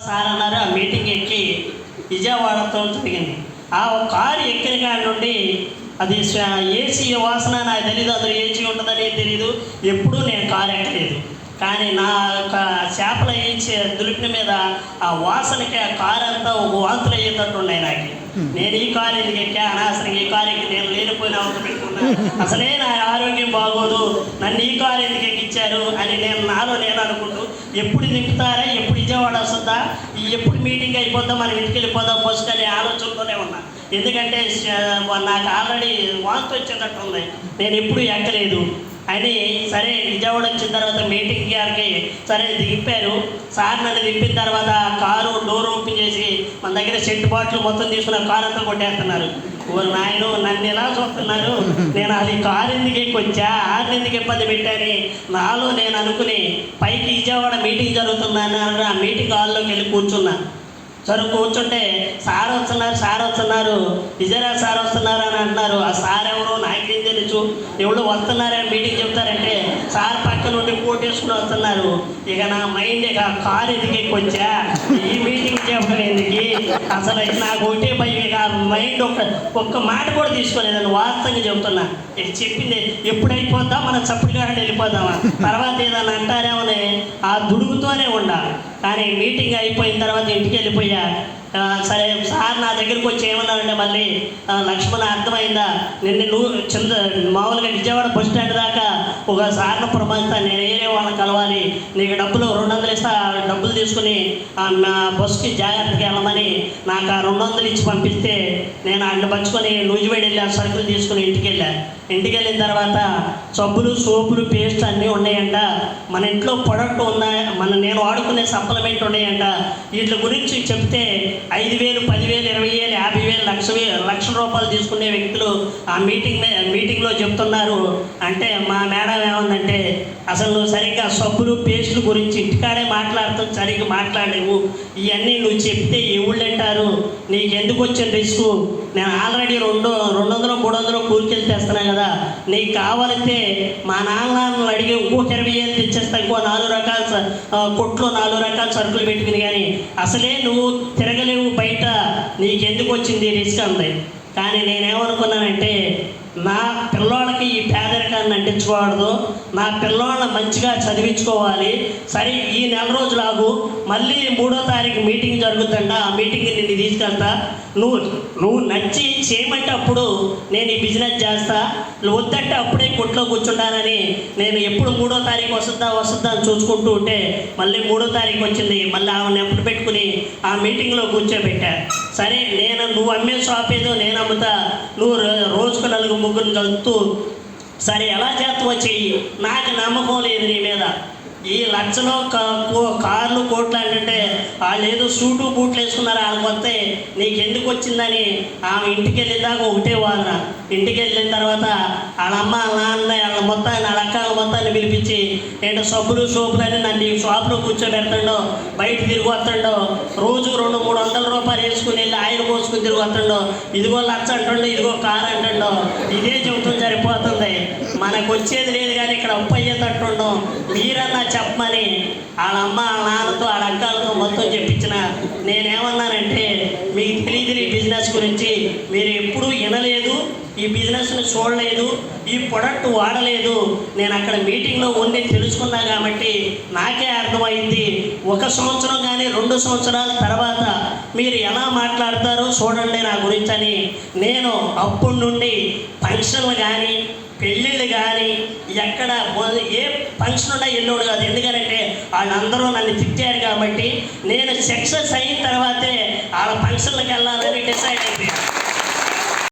Sir అన్నారు ఆ meeting ఎక్కి విజయవాడతో జరిగింది. ఆ కారు ఎక్కిన కాడి నుండి అది ఏసీ వాసన నాకు తెలీదు, అందులో ఏసీ ఉంటుందని తెలీదు. ఎప్పుడూ నేను కారు ఎక్కలేదు. కానీ నా యొక్క చేపల వేసి దులిపిన మీద ఆ వాసనకి ఆ కారు అంతా ఒక వాంతులు అయ్యేటట్టు ఉన్నాయి నాకు. నేను ఈ కారు ఎందుకు ఎక్కా, అనవసరంగా ఈ కారు ఎక్కి నేను లేనిపోయిన అవసరం పెట్టుకున్నా, అసలే నా ఆరోగ్యం బాగోదు, నన్ను ఈ కారు ఎందుకు ఎక్కించారు అని నేను అనుకుంటూ ఎప్పుడు దింపుతారా, ఎప్పుడు విజయవాడ వస్తుందా, ఎప్పుడు మీటింగ్ అయిపోద్దా, మనం ఇంటికి వెళ్ళిపోదాం ఫస్ట్ అనే ఆలోచనతోనే ఉన్నా. ఎందుకంటే నాకు ఆల్రెడీ వాంతి వచ్చేటట్టు ఉంది, నేను ఎప్పుడు ఎక్కలేదు అని. సరే విజయవాడ వచ్చిన తర్వాత మీటింగ్ గారికి సరే దింపారు. సార్ నన్ను దింపిన తర్వాత కారు డోర్ ఓపెన్ చేసి మన దగ్గర సెంటు బాటిల్ మొత్తం తీసుకున్న కారు అంతా కొట్టేస్తున్నారు. నాయన నన్ను ఎలా చూస్తున్నారు, నేను అది కారు ఎందుకు ఎక్కొచ్చా, ఆరు ఎందుకు ఇబ్బంది పెట్టాని నాలో నేను అనుకుని పైకి విజయవాడ మీటింగ్ జరుగుతుందని ఆ మీటింగ్ హాల్లోకి వెళ్ళి కూర్చున్నా. సరే కూర్చుంటే సార్ వస్తున్నారు విజయరాజ్ సార్ వస్తున్నారు అని అంటున్నారు. ఆ సార్ ఎవరో నాకేం తెలుసు, ఎవరు వస్తున్నారని మీటింగ్ చెప్తారంటే సార్ పక్క నుండి కోటేసుకుని వస్తున్నారు. ఇక నా మైండ్ ఇక కారు ఎందుకు ఎక్కొచ్చా, ఈ మీటింగ్ చెప్పడం ఎందుకు, అసలు నాకు ఒకటే భయం. ఇక మైండ్ ఒక్క మాట కూడా తీసుకోలేదని వాస్తవంగా చెబుతున్నా. ఇక చెప్పింది ఎప్పుడు అయిపోద్దా, మనం చప్పుడుగా వెళ్ళిపోదామా, తర్వాత ఏదన్నా అంటారేమని ఆ దుడుగుతోనే ఉండాలి. కానీ మీటింగ్ అయిపోయిన తర్వాత ఇంటికి వెళ్ళిపోయా. సరే సార్ నా దగ్గరికి వచ్చి ఏమన్నారంటే మళ్ళీ లక్ష్మణ అర్థమైందా, నువ్వు మామూలుగా విజయవాడ బస్ స్టాండ్ దాకా ఒక సార్ను పురమాయిస్తా, నేను వేరే వాళ్ళని కలవాలి, నీకు డబ్బులు 200 ఇస్తా, డబ్బులు తీసుకుని నా బస్కి జాగ్రత్తగా వెళ్ళమని నాకు ఆ 200 ఇచ్చి పంపిస్తే నేను అడ్డు పంచుకొని నూజివేడి వెళ్ళి ఆ సరుకులు తీసుకుని ఇంటికి వెళ్ళిన తర్వాత సబ్బులు సోపులు పేస్ట్ అన్నీ ఉన్నాయంట, మన ఇంట్లో ప్రొడక్ట్ ఉన్నాయి, నేను వాడుకునే సప్లిమెంట్ ఉన్నాయంట. వీటి గురించి చెప్తే 5,000, 10,000, 20,000, 50,000, లక్ష రూపాయలు తీసుకునే వ్యక్తులు ఆ మీటింగ్లో చెప్తున్నారు. అంటే మా మేడం ఏమందంటే, అసలు నువ్వు సరిగ్గా సబ్బులు పేస్టుల గురించి ఇంటికాడే మాట్లాడుతూ సరిగ్గా మాట్లాడలేవు, ఇవన్నీ నువ్వు చెప్తే ఎవళ్ళు అంటారు, నీకు ఎందుకు వచ్చిన రిస్క్, నేను ఆల్రెడీ 200, 300 కూలికెళ్ళి తెస్తున్నాను కదా, నీకు కావాలంటే మా నాన్నలు అడిగి ఇంకొక 20,000 తెచ్చేస్తా, ఇంకో 4 రకాల కొట్లో 4 రకాల సరుకులు పెట్టుకుని, కానీ అసలే నువ్వు తిరగలేవు బయట, నీకెందుకు వచ్చింది రిస్క్ అంది. కానీ నేనేమనుకున్నానంటే, నా పిల్లోళ్ళకి ఈ పేదరికాన్ని అంటించకూడదు, నా పిల్లోళ్ళని మంచిగా చదివించుకోవాలి. సరే ఈ నెల రోజులు ఆగు, మళ్ళీ 3వ తారీఖు మీటింగ్ జరుగుతుంట, ఆ మీటింగ్కి నిన్ను తీసుకెళ్తా, నువ్వు నచ్చి చేయమంటే అప్పుడు నేను ఈ బిజినెస్ చేస్తా, నువ్వు వద్దంటే అప్పుడే కొట్లో కూర్చుంటానని నేను ఎప్పుడు 3వ తారీఖు వస్తుందా అని చూసుకుంటూ ఉంటే మళ్ళీ 3వ తారీఖు వచ్చింది. మళ్ళీ ఆమెను ఎప్పుడు పెట్టుకుని ఆ మీటింగ్లో కూర్చోబెట్టా. సరే నువ్వు అమ్మే షాప్ ఏదో నేను అమ్ముతా, నువ్వు రోజుకు 4 ముగ్గురు కలుపుతూ సరే ఎలా చేస్తావో చెయ్యి, నాకు నమ్మకం లేదు నీ మీద. ఈ లక్షలో కార్లు కోట్లు అంటే వాళ్ళు ఏదో సూటు బూట్లు వేసుకున్నారు, వాళ్ళకి వస్తే నీకు ఎందుకు వచ్చిందని ఆమె ఇంటికి వెళ్ళేదాకా ఒకటే వాదన. ఇంటికి వెళ్ళిన తర్వాత వాళ్ళ అమ్మ వాళ్ళ నాన్న వాళ్ళ మొత్తాన్ని వాళ్ళ అక్కల మొత్తాన్ని పిలిపించి ఏంటో సబ్బులు సోపులని నన్ను ఈ షాప్లో కూర్చోబెడతాడో, బయట తిరిగి వస్తాడో, రోజు 200-300 రూపాయలు వేసుకుని వెళ్ళి ఆయిల్ పోసుకుని తిరిగి వస్తాడో, ఇదిగో లక్ష అంటుండో, ఇదిగో కారు అంటుండో, ఇదే చెబుతుంది సరిపోతుంది. మనకు వచ్చేది లేదు కానీ ఇక్కడ అప్పు అయ్యేటట్టుండో, మీరన్నా చెప్పమని వాళ్ళ అమ్మ వాళ్ళ నాన్నతో వాళ్ళ అక్కలతో మొత్తం చెప్పించిన. నేనేమన్నానంటే, మీకు తెలియదు ఈ బిజినెస్ గురించి, మీరు ఎప్పుడూ వినలేదు, ఈ బిజినెస్ని చూడలేదు, ఈ ప్రొడక్ట్ వాడలేదు, నేను అక్కడ మీటింగ్లో ఉండి తెలుసుకున్నా కాబట్టి నాకే అర్థమైంది. 1 సంవత్సరం కానీ 2 సంవత్సరాల తర్వాత మీరు ఎలా మాట్లాడతారో చూడండి నా గురించి అని. నేను అప్పటి నుండి ఫంక్షన్లు కానీ పెళ్ళిళ్ళు కానీ ఎక్కడ ఏ ఫంక్షన్ ఉన్నా వెళ్ళోడు కాదు. ఎందుకంటే వాళ్ళందరూ నన్ను తిట్టారు కాబట్టి నేను సక్సెస్ అయిన తర్వాతే వాళ్ళ ఫంక్షన్లకు వెళ్ళాలని డిసైడ్ అయిపోయాను.